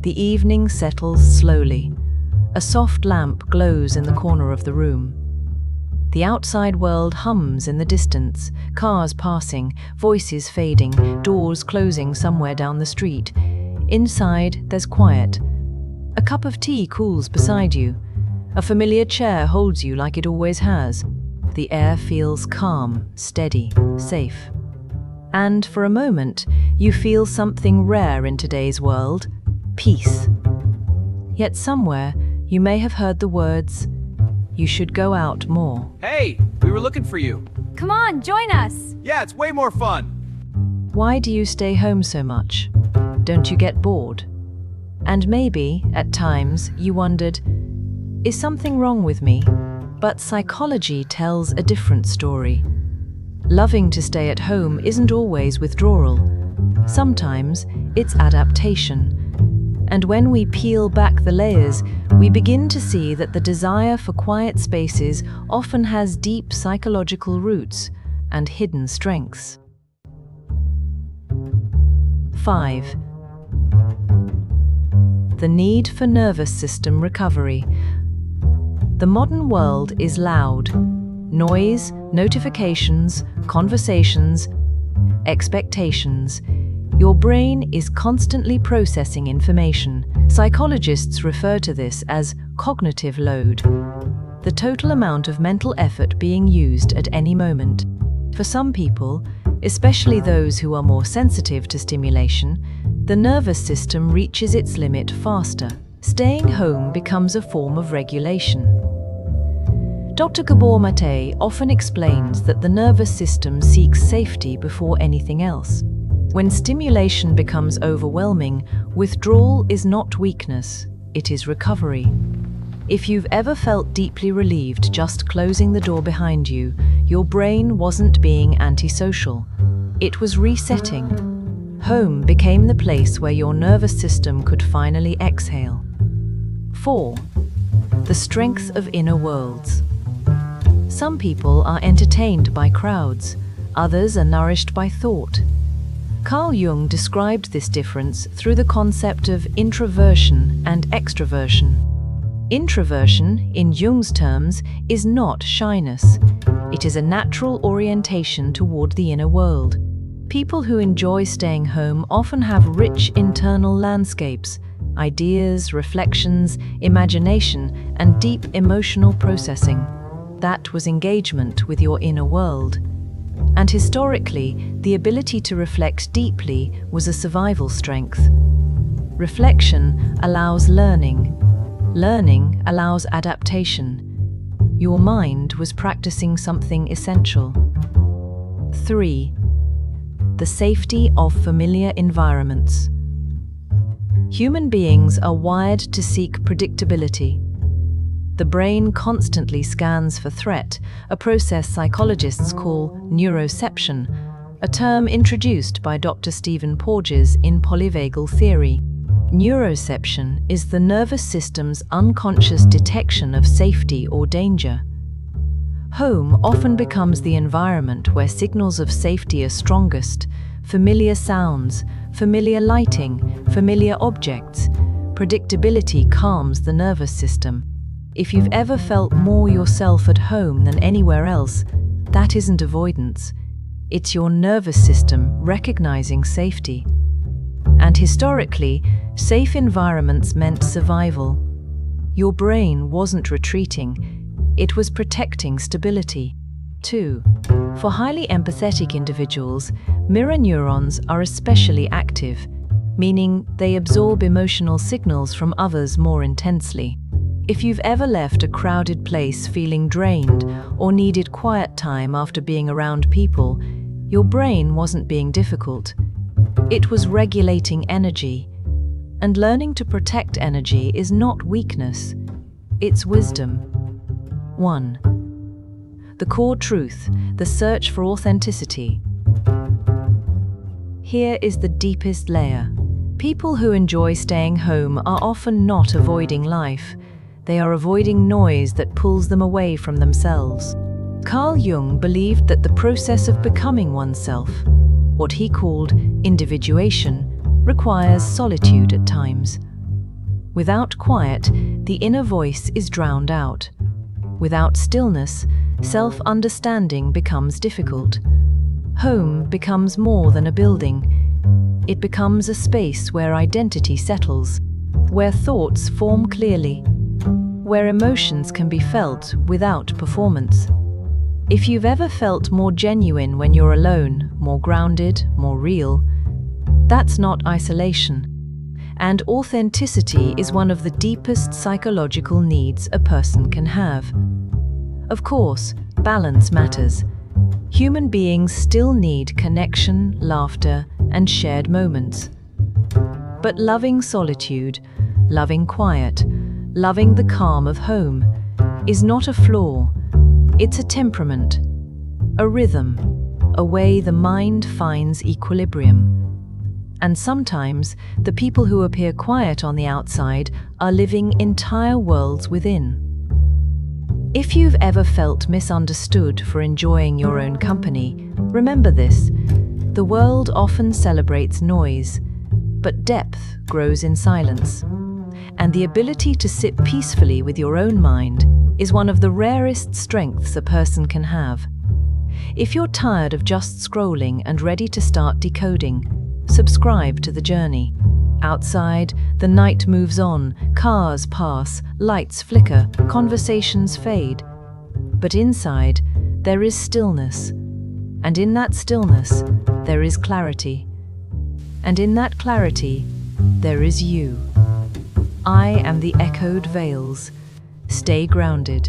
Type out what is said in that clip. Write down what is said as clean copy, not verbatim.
The evening settles slowly. A soft lamp glows in the corner of the room. The outside world hums in the distance, cars passing, voices fading, doors closing somewhere down the street. Inside, there's quiet. A cup of tea cools beside you. A familiar chair holds you like it always has. The air feels calm, steady, safe. And for a moment, you feel something rare in today's world: peace. Yet somewhere, you may have heard the words, "You should go out more." Hey, we were looking for you. Come on, join us! Yeah, it's way more fun. Why do you stay home so much? Don't you get bored? And maybe, at times, you wondered, is something wrong with me? But psychology tells a different story. Loving to stay at home isn't always withdrawal. Sometimes it's adaptation. And when we peel back the layers, we begin to see that the desire for quiet spaces often has deep psychological roots and hidden strengths. 5. The need for nervous system recovery. The modern world is loud. Noise, notifications, conversations, expectations. Your brain is constantly processing information. Psychologists refer to this as cognitive load, the total amount of mental effort being used at any moment. For some people, especially those who are more sensitive to stimulation, the nervous system reaches its limit faster. Staying home becomes a form of regulation. Dr. Gabor Mate often explains that the nervous system seeks safety before anything else. When stimulation becomes overwhelming, withdrawal is not weakness, it is recovery. If you've ever felt deeply relieved just closing the door behind you, your brain wasn't being antisocial. It was resetting. Home became the place where your nervous system could finally exhale. 4. The strength of inner worlds. Some people are entertained by crowds, others are nourished by thought. Carl Jung described this difference through the concept of introversion and extroversion. Introversion, in Jung's terms, is not shyness. It is a natural orientation toward the inner world. People who enjoy staying home often have rich internal landscapes, ideas, reflections, imagination, and deep emotional processing. That was engagement with your inner world. And historically, the ability to reflect deeply was a survival strength. Reflection allows learning. Learning allows adaptation. Your mind was practicing something essential. 3. The safety of familiar environments. Human beings are wired to seek predictability. The brain constantly scans for threat, a process psychologists call neuroception, a term introduced by Dr. Stephen Porges in polyvagal theory. Neuroception is the nervous system's unconscious detection of safety or danger. Home often becomes the environment where signals of safety are strongest: familiar sounds, familiar lighting, familiar objects. Predictability calms the nervous system. If you've ever felt more yourself at home than anywhere else, that isn't avoidance. It's your nervous system recognizing safety. And historically, safe environments meant survival. Your brain wasn't retreating, it was protecting stability. 2. For highly empathetic individuals, mirror neurons are especially active, meaning they absorb emotional signals from others more intensely. If you've ever left a crowded place feeling drained or needed quiet time after being around people, your brain wasn't being difficult. It was regulating energy. And learning to protect energy is not weakness, it's wisdom. 1. The core truth, the search for authenticity. Here is the deepest layer. People who enjoy staying home are often not avoiding life. They are avoiding noise that pulls them away from themselves. Carl Jung believed that the process of becoming oneself, what he called individuation, requires solitude at times. Without quiet, the inner voice is drowned out. Without stillness, self-understanding becomes difficult. Home becomes more than a building. It becomes a space where identity settles, where thoughts form clearly, where emotions can be felt without performance. If you've ever felt more genuine when you're alone, more grounded, more real, that's not isolation. And authenticity is one of the deepest psychological needs a person can have. Of course, balance matters. Human beings still need connection, laughter, and shared moments. But loving solitude, loving quiet, loving the calm of home is not a flaw. It's a temperament, a rhythm, a way the mind finds equilibrium. And sometimes, the people who appear quiet on the outside are living entire worlds within. If you've ever felt misunderstood for enjoying your own company, remember this: the world often celebrates noise, but depth grows in silence. And the ability to sit peacefully with your own mind is one of the rarest strengths a person can have. If you're tired of just scrolling and ready to start decoding, subscribe to the journey. Outside, the night moves on, cars pass, lights flicker, conversations fade. But inside, there is stillness. And in that stillness, there is clarity. And in that clarity, there is you. I am the echoed veils. Stay grounded.